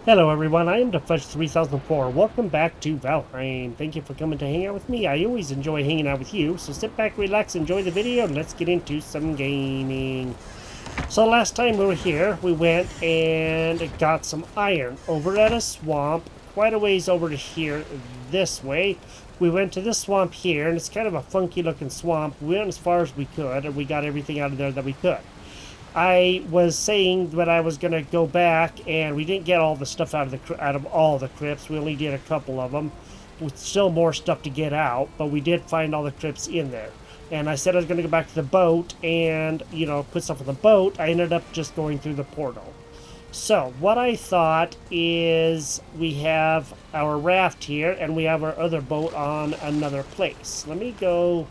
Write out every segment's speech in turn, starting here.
Hello everyone, I am Infested 3004. Welcome back to Valheim. Thank you for coming to hang out with me. I always enjoy hanging out with you, so sit back, relax, enjoy the video, and let's get into some gaming. So last time we were here, we went and got some iron over at a swamp, quite a ways over to here this way. We went to this swamp here, and it's kind of a funky looking swamp. We went as far as we could, and we got everything out of there that we could. I was saying that I was going to go back, and we didn't get all the stuff out of all the crypts. We only did a couple of them, with still more stuff to get out. But we did find all the crypts in there. And I said I was going to go back to the boat and put stuff on the boat. I ended up just going through the portal. So what I thought is we have our raft here, and we have our other boat on another place. Let me go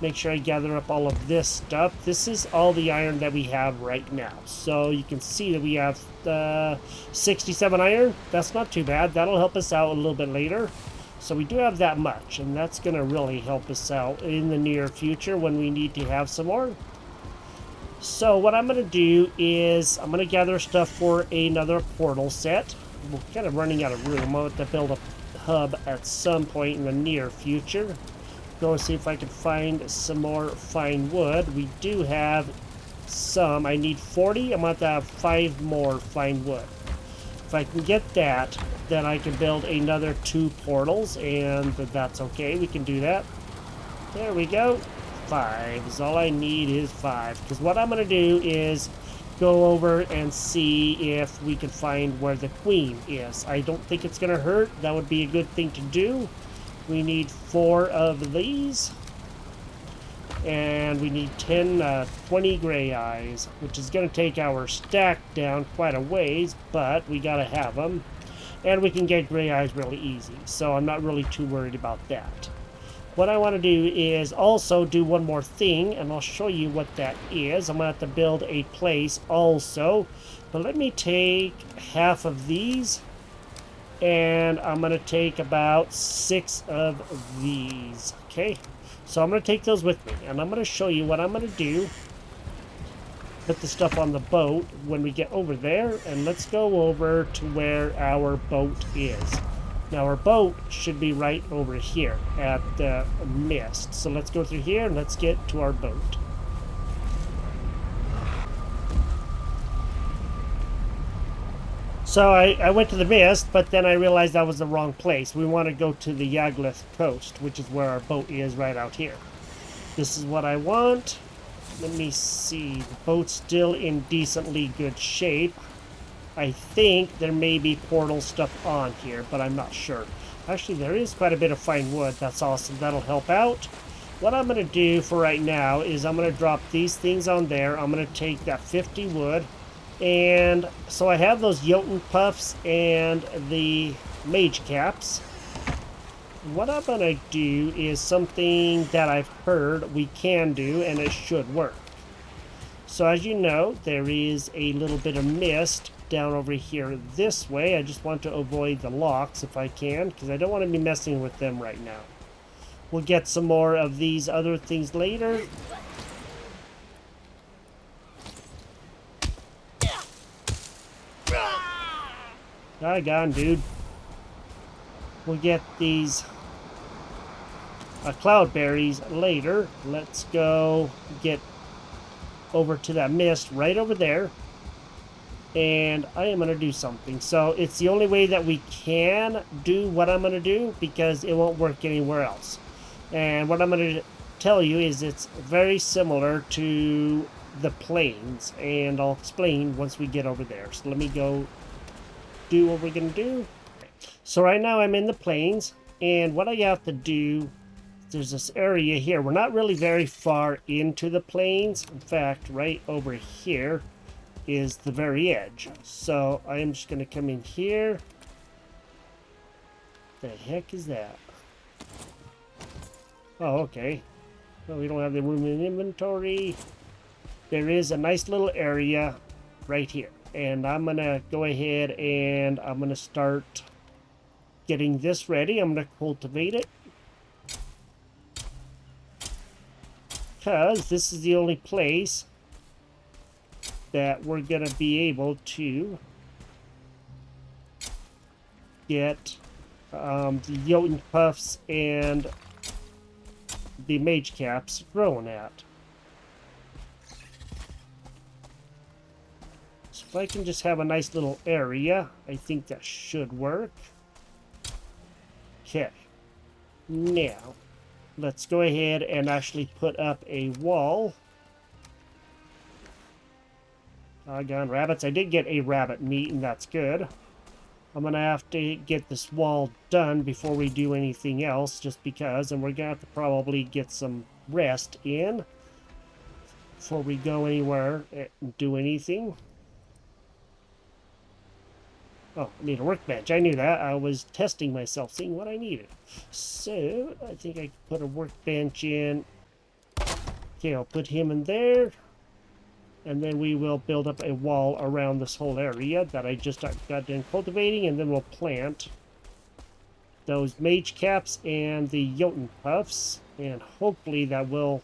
make sure I gather up all of this stuff. This is all the iron that we have right now. So you can see that we have 67 iron. That's not too bad. That'll help us out a little bit later. So we do have that much, and that's going to really help us out in the near future when we need to have some more. So what I'm going to do is I'm going to gather stuff for another portal set. We're kind of running out of room. I'm going to build a hub at some point in the near future. Go and see if I can find some more fine wood. We do have some. I need 40. I'm going to have 5 more fine wood. If I can get that, then I can build another 2 portals, and that's okay. We can do that. There we go. 5 is all I need is 5. Because what I'm going to do is go over and see if we can find where the queen is. I don't think it's going to hurt. That would be a good thing to do. We need 4 of these, and we need 20 gray eyes, which is going to take our stack down quite a ways, but we got to have them, and we can get gray eyes really easy, so I'm not really too worried about that. What I want to do is also do one more thing, and I'll show you what that is. I'm going to have to build a place also, but let me take half of these. And I'm going to take about 6 of these. Okay, so I'm going to take those with me, and I'm going to show you what I'm going to do. Put the stuff on the boat when we get over there, and let's go over to where our boat is. Now our boat should be right over here at the mist. So let's go through here and let's get to our boat. So I went to the mist, but then I realized that was the wrong place. We want to go to the Yaglith coast, which is where our boat is right out here. This is what I want. Let me see. The boat's still in decently good shape. I think there may be portal stuff on here, but I'm not sure. Actually, there is quite a bit of fine wood. That's awesome. That'll help out. What I'm going to do for right now is I'm going to drop these things on there. I'm going to take that 50 wood. And so I have those jotun puffs and the magecaps. What I'm going to do is something that I've heard we can do, and it should work. So as you know, there is a little bit of mist down over here this way. I just want to avoid the locks if I can, because I don't want to be messing with them right now. We'll get some more of these other things later. Doggone, dude. We'll get these cloudberries later. Let's go get over to that mist right over there. And I am going to do something. So it's the only way that we can do what I'm going to do, because it won't work anywhere else. And what I'm going to tell you is it's very similar to the plains. And I'll explain once we get over there. So let me go do what we're going to do. So right now I'm in the plains, and what I have to do, there's this area here. We're not really very far into the plains. In fact, right over here is the very edge. So I am just going to come in here. The heck is that? Oh, okay. Well, we don't have the room in inventory. There is a nice little area right here. And I'm going to go ahead and I'm going to start getting this ready. I'm going to cultivate it, because this is the only place that we're going to be able to get the jotun puffs and the magecaps growing at. So if I can just have a nice little area, I think that should work. Okay. Now, let's go ahead and actually put up a wall. Doggone rabbits. I did get a rabbit meat, and that's good. I'm going to have to get this wall done before we do anything else, just because, and we're going to have to probably get some rest in before we go anywhere and do anything. Oh, I need a workbench. I knew that. I was testing myself, seeing what I needed. So, I think I can put a workbench in. Okay, I'll put him in there. And then we will build up a wall around this whole area that I just got done cultivating. And then we'll plant those mage caps and the jotun puffs. And hopefully that will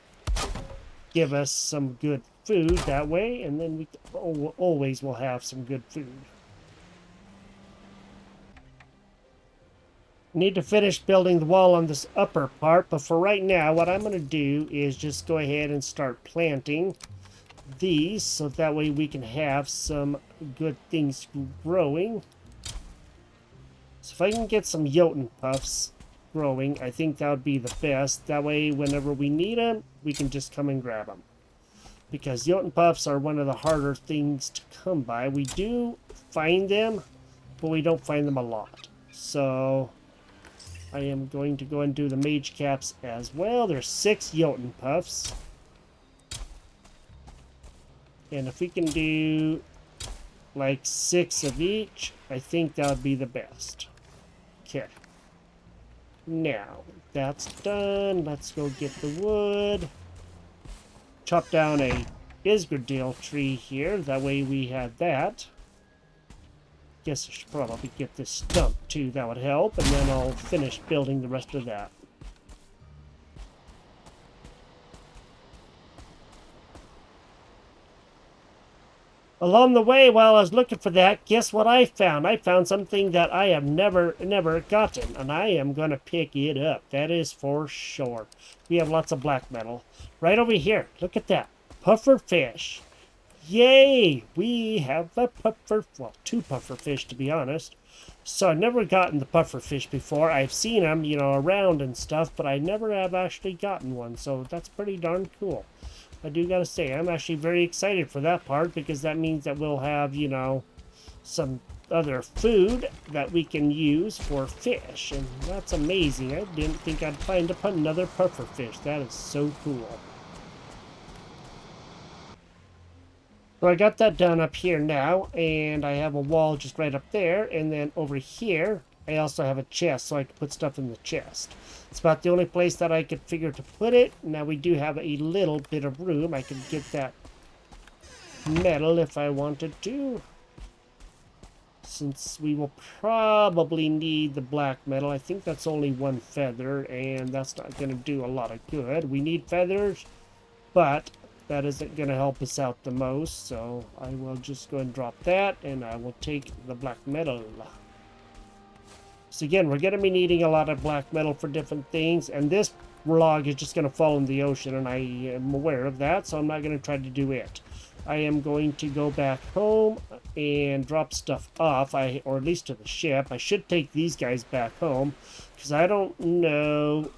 give us some good food that way. And then we always will have some good food. Need to finish building the wall on this upper part, but for right now what I'm going to do is just go ahead and start planting these so that way we can have some good things growing. So if I can get some jotun puffs growing, I think that would be the best. That way whenever we need them, we can just come and grab them. Because jotun puffs are one of the harder things to come by. We do find them, but we don't find them a lot. So I am going to go and do the mage caps as well. There's 6 jotun puffs. And if we can do like 6 of each, I think that would be the best. Okay. Now, that's done. Let's go get the wood. Chop down a Isgradil tree here. That way we have that. Guess I should probably get this stump too, that would help, and then I'll finish building the rest of that. Along the way, while I was looking for that, guess what I found? I found something that I have never gotten, and I am going to pick it up. That is for sure. We have lots of black metal. Right over here, look at that. Puffer fish. Yay! We have a puffer, well, 2 puffer fish to be honest. So I've never gotten the puffer fish before. I've seen them, you know, around and stuff, but I never have actually gotten one. So that's pretty darn cool. I do gotta say, I'm actually very excited for that part because that means that we'll have, you know, some other food that we can use for fish. And that's amazing. I didn't think I'd find another puffer fish. That is so cool. So I got that done up here now, and I have a wall just right up there, and then over here, I also have a chest, so I can put stuff in the chest. It's about the only place that I could figure to put it. Now we do have a little bit of room. I could get that metal if I wanted to. Since we will probably need the black metal. I think that's only 1 feather, and that's not going to do a lot of good. We need feathers, but that isn't going to help us out the most, so I will just go and drop that, and I will take the black metal. So again, we're going to be needing a lot of black metal for different things, and this log is just going to fall in the ocean, and I am aware of that, so I'm not going to try to do it. I am going to go back home and drop stuff off, or at least to the ship. I should take these guys back home, because I don't know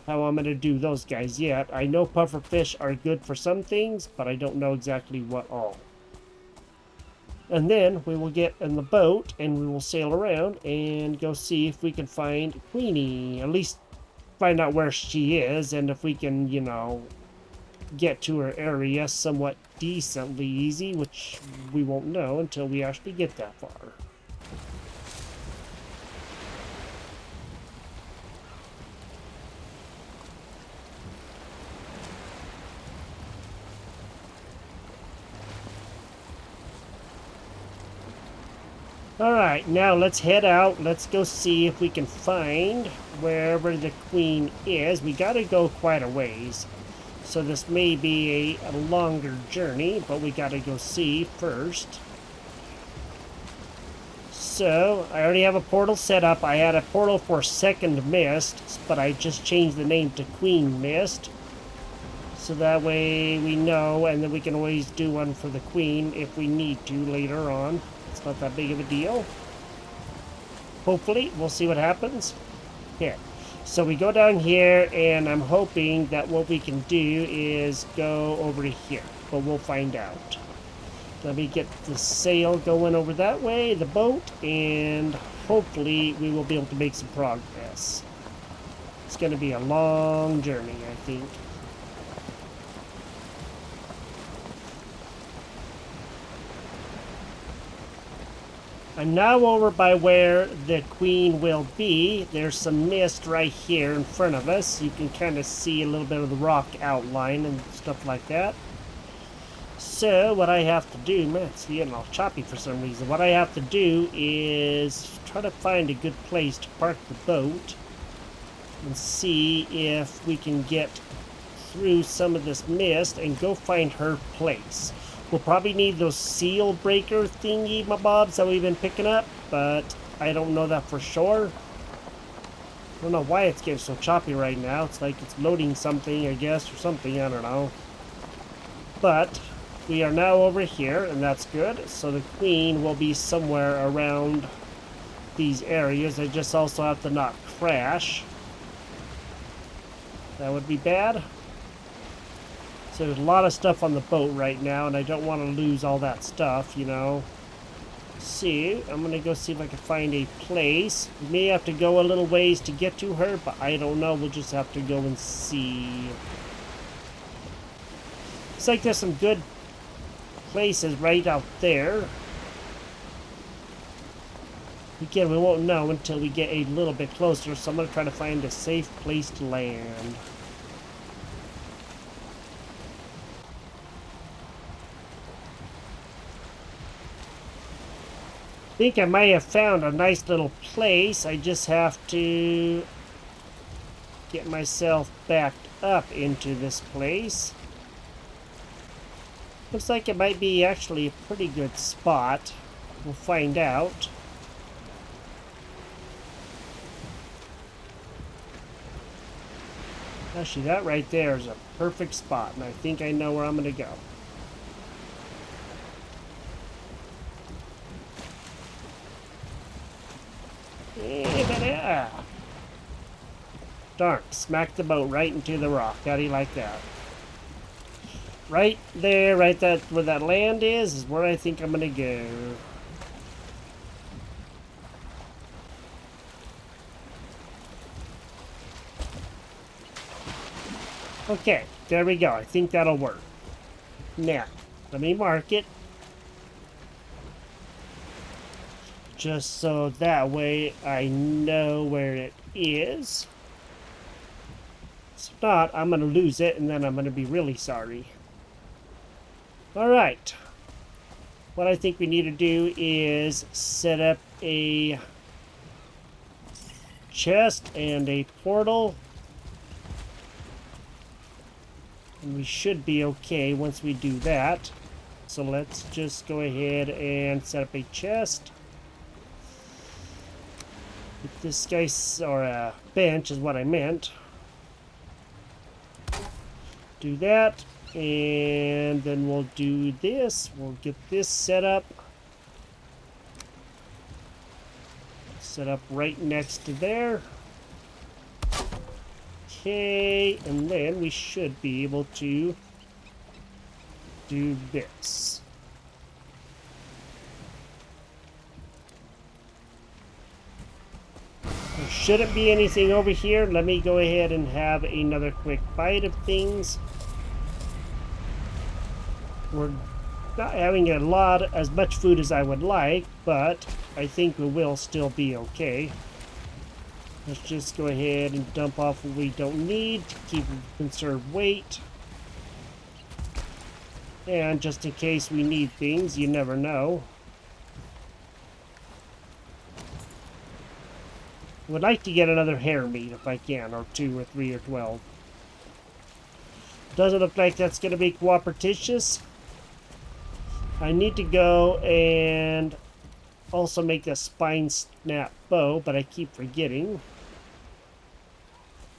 how I'm going to do those guys yet. I know puffer fish are good for some things, but I don't know exactly what all. And then we will get in the boat and we will sail around and go see if we can find Queenie. At least find out where she is, and if we can, you know, get to her area somewhat decently easy, which we won't know until we actually get that far. Alright, now let's head out. Let's go see if we can find wherever the queen is. We gotta go quite a ways. So this may be a longer journey, but we gotta go see first. So, I already have a portal set up. I had a portal for Second Mist, but I just changed the name to Queen Mist. So that way we know, and then we can always do one for the Queen if we need to later on. It's not that big of a deal. Hopefully, we'll see what happens. Here. So we go down here, and I'm hoping that what we can do is go over to here. But we'll find out. Let me get the sail going over that way, the boat, and hopefully we will be able to make some progress. It's going to be a long journey, I think. I'm now over by where the Queen will be. There's some mist right here in front of us. You can kind of see a little bit of the rock outline and stuff like that. So what I have to do, man, it's getting all choppy for some reason. What I have to do is try to find a good place to park the boat and see if we can get through some of this mist and go find her place. We'll probably need those sealbreaker thingy mobs that we've been picking up, but I don't know that for sure. I don't know why it's getting so choppy right now. It's like it's loading something, I guess, or something, I don't know. But we are now over here, and that's good. So the Queen will be somewhere around these areas. I just also have to not crash. That would be bad. So there's a lot of stuff on the boat right now, and I don't want to lose all that stuff, you know. See, I'm going to go see if I can find a place. We may have to go a little ways to get to her, but I don't know. We'll just have to go and see. Looks like there's some good places right out there. Again, we won't know until we get a little bit closer, so I'm going to try to find a safe place to land. I think I might have found a nice little place. I just have to get myself backed up into this place. Looks like it might be actually a pretty good spot. We'll find out. Actually, that right there is a perfect spot, and I think I know where I'm going to go. Yeah. Darn, smacked the boat right into the rock. How do you like that? Right there, right that where that land is where I think I'm gonna go. Okay, there we go. I think that'll work. Now, let me mark it. Just so that way I know where it is. If not, I'm going to lose it, and then I'm going to be really sorry. Alright. What I think we need to do is set up a chest and a portal. And we should be okay once we do that. So let's just go ahead and set up a chest. With this guy's, or a bench is what I meant. Do that, and then we'll do this. We'll get this set up. Set up right next to there. Okay, and then we should be able to do this. There shouldn't be anything over here. Let me go ahead and have another quick bite of things. We're not having as much food as I would like, but I think we will still be okay. Let's just go ahead and dump off what we don't need to keep conserve weight. And just in case we need things, you never know. I would like to get another hare meat if I can, or 2 or 3 or 12. Doesn't look like that's going to be cooperatitious. I need to go and also make the spine snap bow, but I keep forgetting.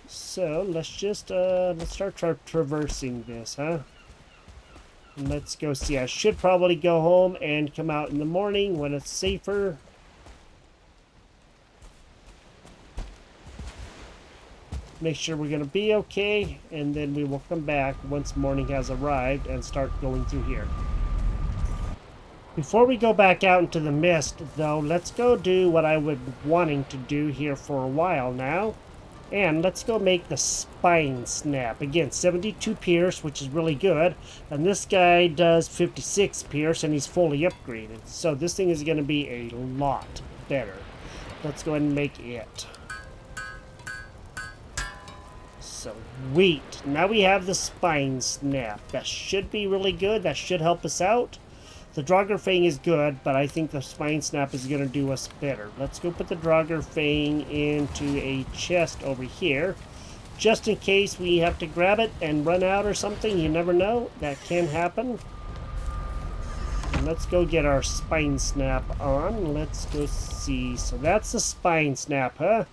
So let's just let's start traversing this, huh? And let's go see. I should probably go home and come out in the morning when it's safer. Make sure we're going to be okay, and then we will come back once morning has arrived and start going through here. Before we go back out into the mist, though, let's go do what I was wanting to do here for a while now. And let's go make the spine snap. Again, 72 pierce, which is really good. And this guy does 56 pierce, and he's fully upgraded. So this thing is going to be a lot better. Let's go ahead and make it. Sweet. Now we have the spine snap. That should be really good. That should help us out. The Draugr Fang is good, but I think the spine snap is going to do us better. Let's go put the Draugr Fang into a chest over here. Just in case we have to grab it and run out or something. You never know. That can happen. And let's go get our spine snap on. Let's go see. So that's the spine snap, huh?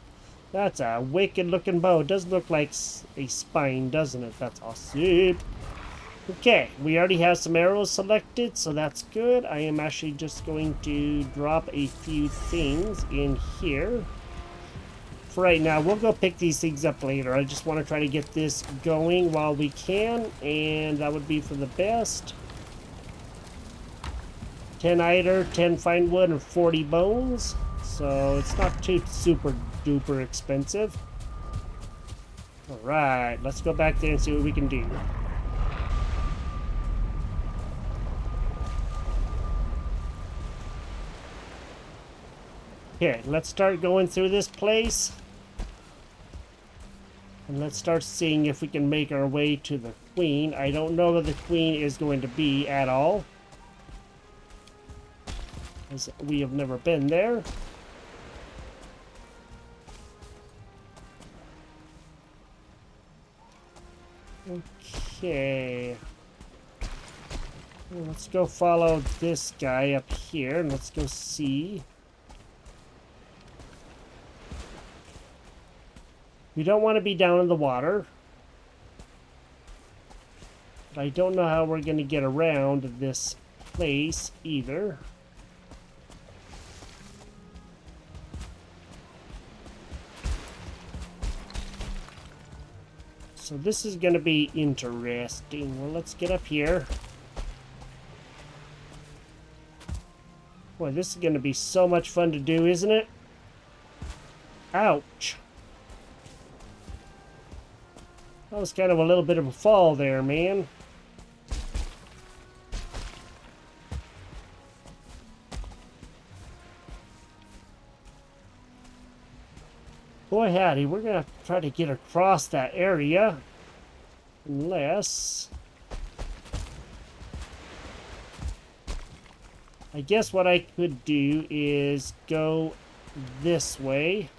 That's a wicked looking bow. It does look like a spine, doesn't it? That's awesome. Okay, we already have some arrows selected, so that's good. I am actually just going to drop a few things in here. For right now, we'll go pick these things up later. I just want to try to get this going while we can, and that would be for the best. 10 eider, 10 fine wood, and 40 bones. So it's not too super duper expensive. Alright, let's go back there and see what we can do. Okay, let's start going through this place. And let's start seeing if we can make our way to the queen. I don't know where the queen is going to be at all, as we have never been there. Okay. Let's go follow this guy up here and let's go see. We don't want to be down in the water. But I don't know how we're going to get around this place either. So this is going to be interesting. Well, let's get up here. Boy, this is going to be so much fun to do, isn't it? Ouch. That was kind of a little bit of a fall there, man. Boy howdy, we're going to try to get across that area. Unless... I guess what I could do is go this way.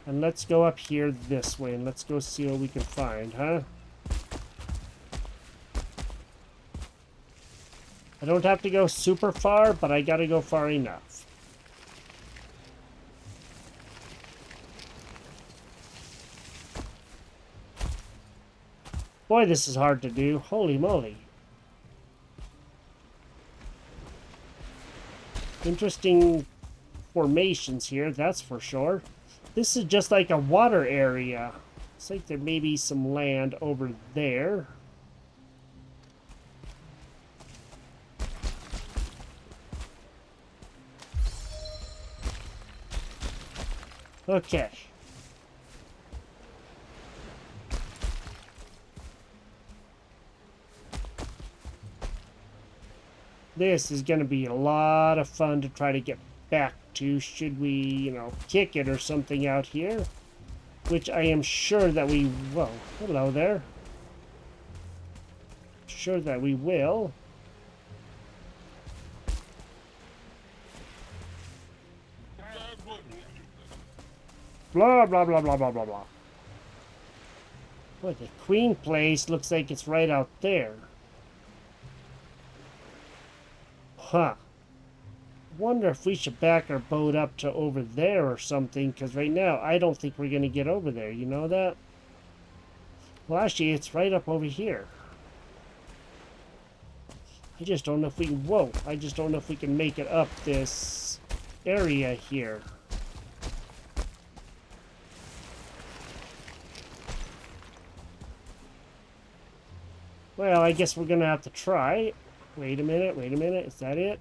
And let's go up here this way, and let's go see what we can find, huh? I don't have to go super far, but I gotta go far enough. Boy, this is hard to do. Holy moly. Interesting formations here, that's for sure. This is just like a water area. Looks like there may be some land over there. Okay. This is going to be a lot of fun to try to get back to, should we, you know, kick it or something out here. Which I am sure that we... Whoa, hello there. Sure that we will. Blah, blah, blah, blah, blah, blah, blah. Boy, the queen place looks like it's right out there. Huh. Wonder if we should back our boat up to over there or something, because right now I don't think we're going to get over there. You know that? Well, actually, it's right up over here. I just don't know if we can... Whoa! I just don't know if we can make it up this area here. Well, I guess we're going to have to try. Wait a minute, wait a minute. Is that it?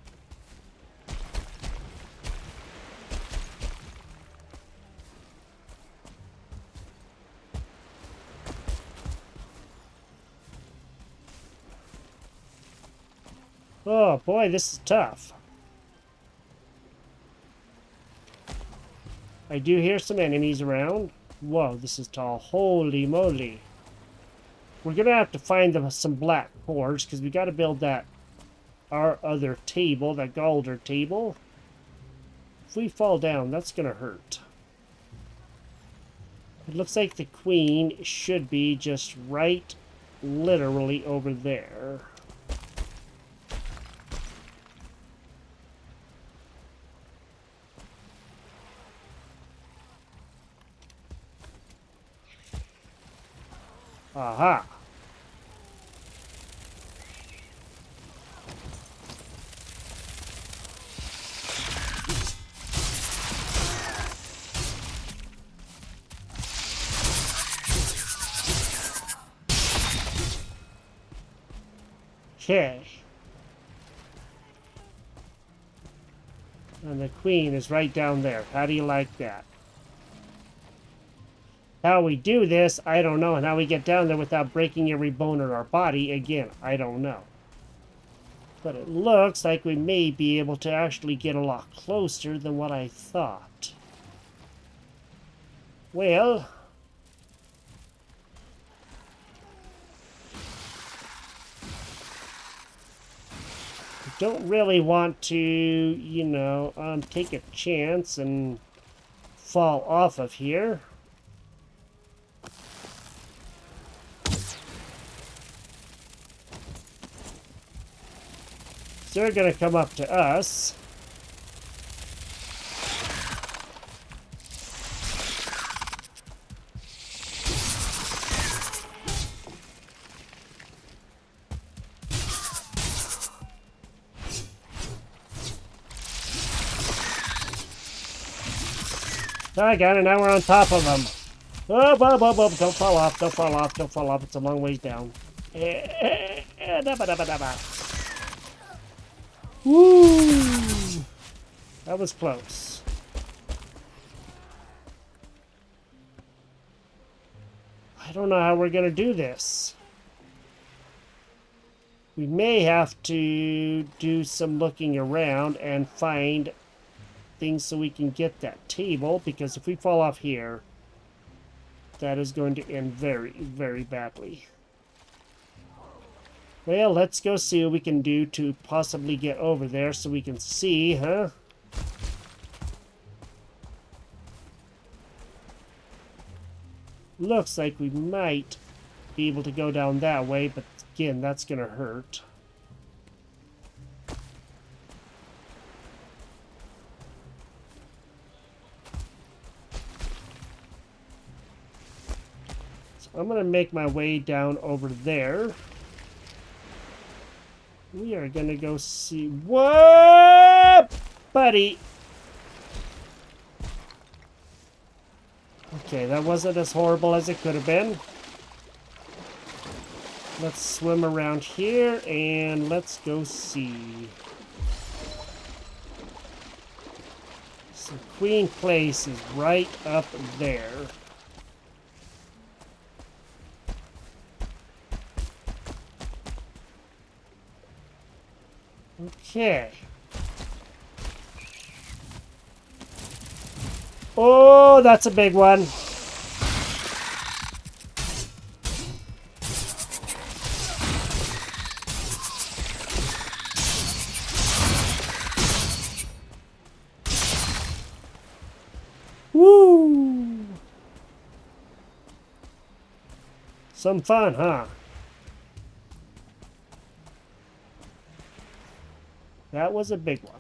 Oh boy, this is tough. I do hear some enemies around. Whoa, this is tall. Holy moly. We're gonna have to find some black cores, because we gotta build that our other table, that Galder table. If we fall down, that's gonna hurt. It looks like the queen should be just right literally over there. Aha! Okay. And the queen is right down there. How do you like that? How we do this, I don't know. And how we get down there without breaking every bone in our body, again, I don't know. But it looks like we may be able to actually get a lot closer than what I thought. Well... don't really want to, you know, take a chance and fall off of here. So they're going to come up to us. I got it, now we're on top of them. Oh, don't fall off, don't fall off, don't fall off. It's a long ways down. Woo! That was close. I don't know how we're going to do this. We may have to do some looking around and find things so we can get that table, because if we fall off here, that is going to end very, very badly. Well, let's go see what we can do to possibly get over there so we can see, huh? Looks like we might be able to go down that way, but again, that's gonna hurt. So I'm gonna make my way down over there. We are gonna go see... What, buddy? Okay, that wasn't as horrible as it could have been. Let's swim around here and let's go see. So Queen Place is right up there. Okay. Oh, that's a big one. Woo! Some fun, huh? that was a big one.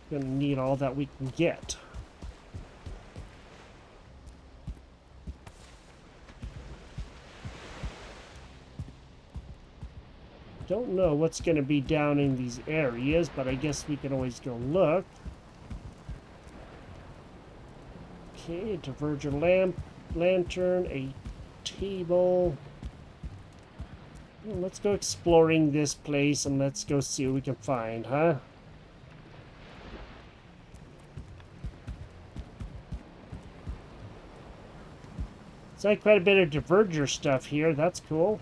Gonna need all that we can get. Don't know what's gonna be down in these areas, but I guess we can always go look. Okay, a diverger lantern, a table. Well, let's go exploring this place and let's go see what we can find, huh? It's like quite a bit of diverger stuff here. That's cool.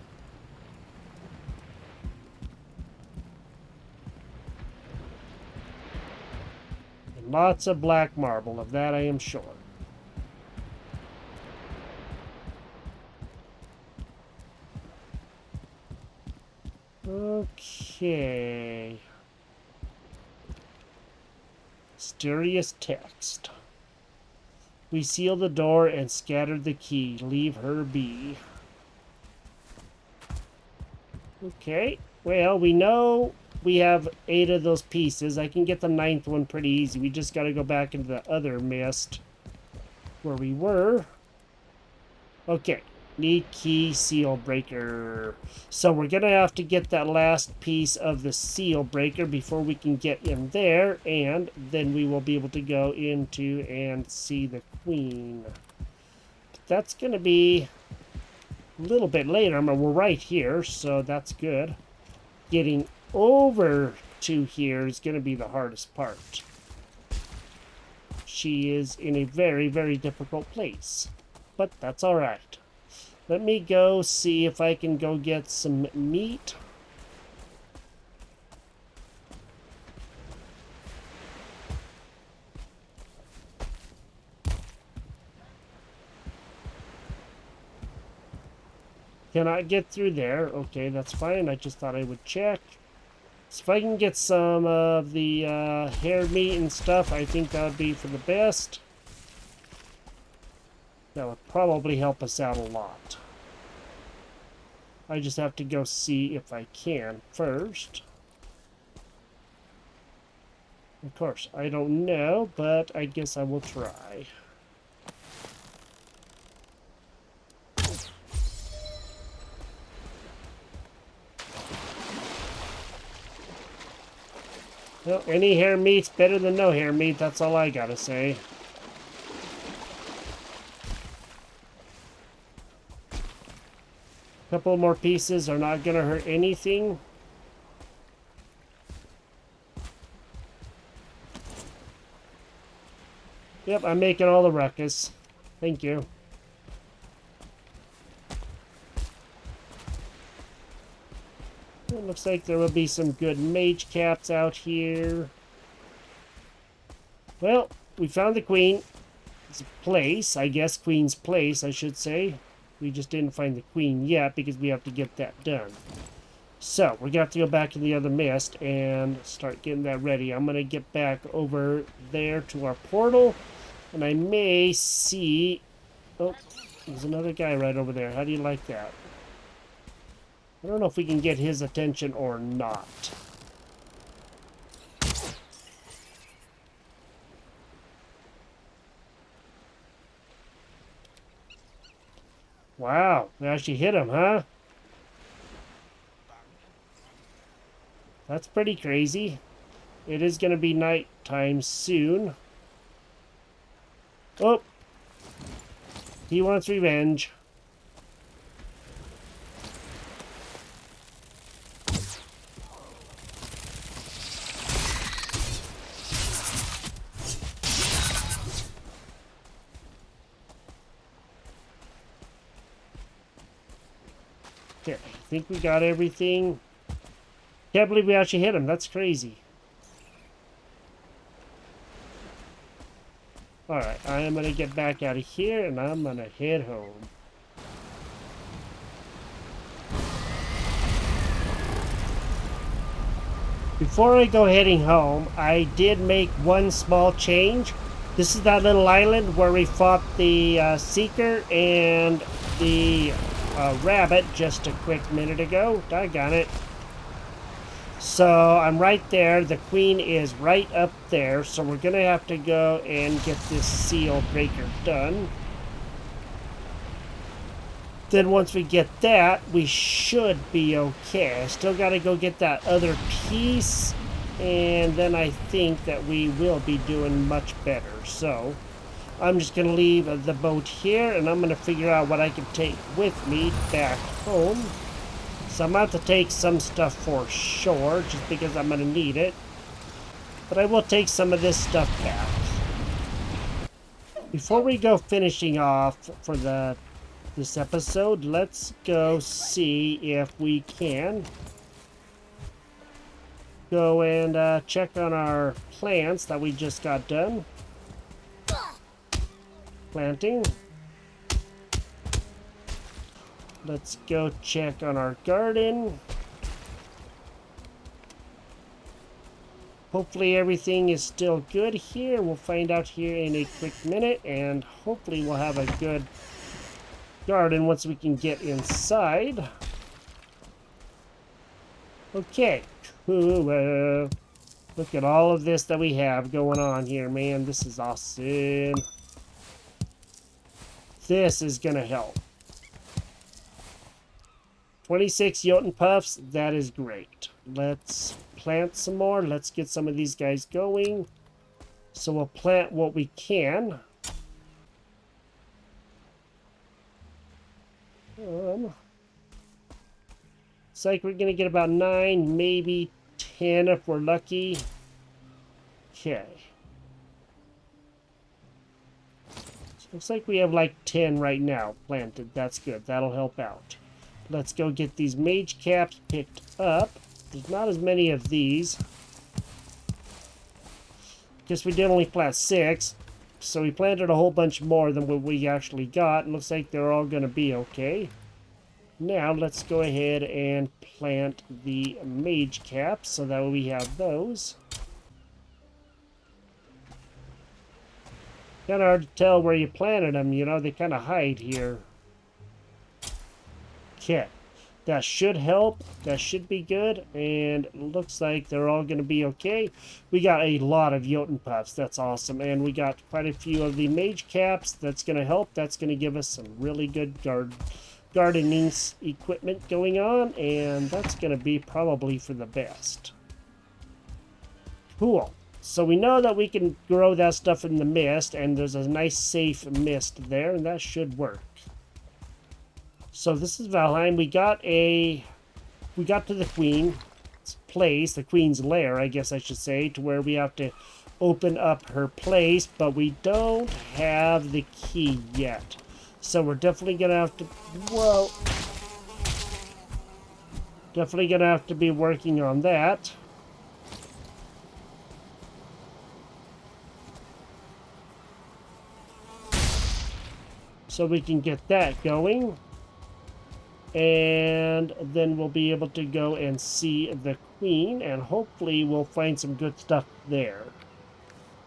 And lots of black marble. Of that I am sure. Okay. Mysterious text. We seal the door and scatter the key. Leave her be. Okay. Well, we know we have 8 of those pieces. I can get the 9th one pretty easy. We just got to go back into the other mist where we were. Okay. Need key, seal breaker. So we're going to have to get that last piece of the seal breaker before we can get in there. And then we will be able to go into and see the queen. But that's going to be a little bit later. I mean, we're right here, so that's good. Getting over to here is going to be the hardest part. She is in a very, very difficult place. But that's all right. Let me go see if I can go get some meat. Cannot get through there. Okay, that's fine. I just thought I would check. So if I can get some of the hair meat and stuff, I think that would be for the best. That would probably help us out a lot. I just have to go see if I can first. Of course, I don't know, but I guess I will try. Well, any hair meat's better than no hair meat, that's all I gotta say. Couple more pieces are not going to hurt anything. Yep, I'm making all the ruckus. Thank you. It looks like there will be some good mage caps out here. Well, we found the queen. It's a place, I guess. Queen's place, I should say. We just didn't find the queen yet because we have to get that done. So, we're going to have to go back to the other mist and start getting that ready. I'm going to get back over there to our portal. And I may see... Oh, there's another guy right over there. How do you like that? I don't know if we can get his attention or not. Wow, we actually hit him, huh? That's pretty crazy. It is going to be nighttime soon. Oh! He wants revenge. Okay, I think we got everything. Can't believe we actually hit him. That's crazy. Alright, I am going to get back out of here and I'm going to head home. Before I go heading home, I did make one small change. This is that little island where we fought the Seeker and the rabbit just a quick minute ago. Doggone it. So I'm right there. The queen is right up there. So we're going to have to go and get this seal breaker done. Then once we get that, we should be okay. I still got to go get that other piece. And then I think that we will be doing much better. So I'm just going to leave the boat here. And I'm going to figure out what I can take with me back home. So I'm about to take some stuff for sure, just because I'm going to need it. But I will take some of this stuff back. Before we go finishing off for this episode, let's go see if we can go and check on our plants that we just got done planting. Let's go check on our garden. Hopefully everything is still good here. We'll find out here in a quick minute, and hopefully we'll have a good garden once we can get inside. Okay, cool. Look at all of this that we have going on here, man. This is awesome. This is gonna help. 26 jotun puffs, that is great. Let's plant some more. Let's get some of these guys going. So we'll plant what we can. It's like we're gonna get about 9, maybe 10 if we're lucky. Okay. So looks like we have like 10 right now planted. That's good. That'll help out. Let's go get these mage caps picked up. There's not as many of these. Guess we did only plant 6. So we planted a whole bunch more than what we actually got. It looks like they're all going to be okay. Now let's go ahead and plant the mage caps so that we have those. Kind of hard to tell where you planted them, you know, they kind of hide here. Okay, that should help. That should be good. And it looks like they're all going to be okay. We got a lot of jotun puffs. That's awesome. And we got quite a few of the mage caps. That's going to help. That's going to give us some really good gardening equipment going on. And that's going to be probably for the best. Cool. So we know that we can grow that stuff in the mist. And there's a nice safe mist there. And that should work. So this is Valheim. We got to the queen's place, the queen's lair, I guess I should say, to where we have to open up her place, but we don't have the key yet. So we're definitely gonna have to, whoa, definitely gonna have to be working on that. So we can get that going. And then we'll be able to go and see the queen, and hopefully we'll find some good stuff there.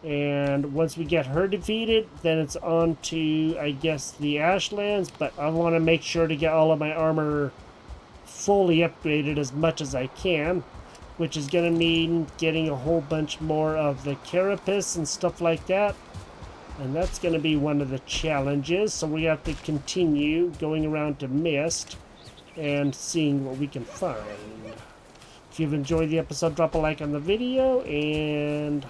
And once we get her defeated, then it's on to, I guess, the Ashlands, but I want to make sure to get all of my armor fully upgraded as much as I can, which is going to mean getting a whole bunch more of the carapace and stuff like that. And that's going to be one of the challenges, so we have to continue going around to Mist and seeing what we can find. If you've enjoyed the episode, drop a like on the video, and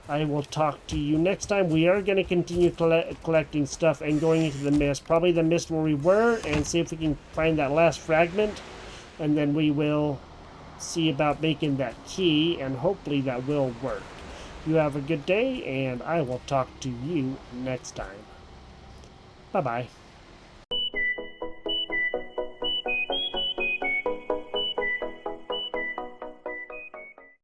I will talk to you next time. We are going to continue collecting stuff and going into the mist, probably the mist where we were, and see if we can find that last fragment, and then we will see about making that key, and hopefully that will work. You have a good day, and I will talk to you next time. Bye-bye.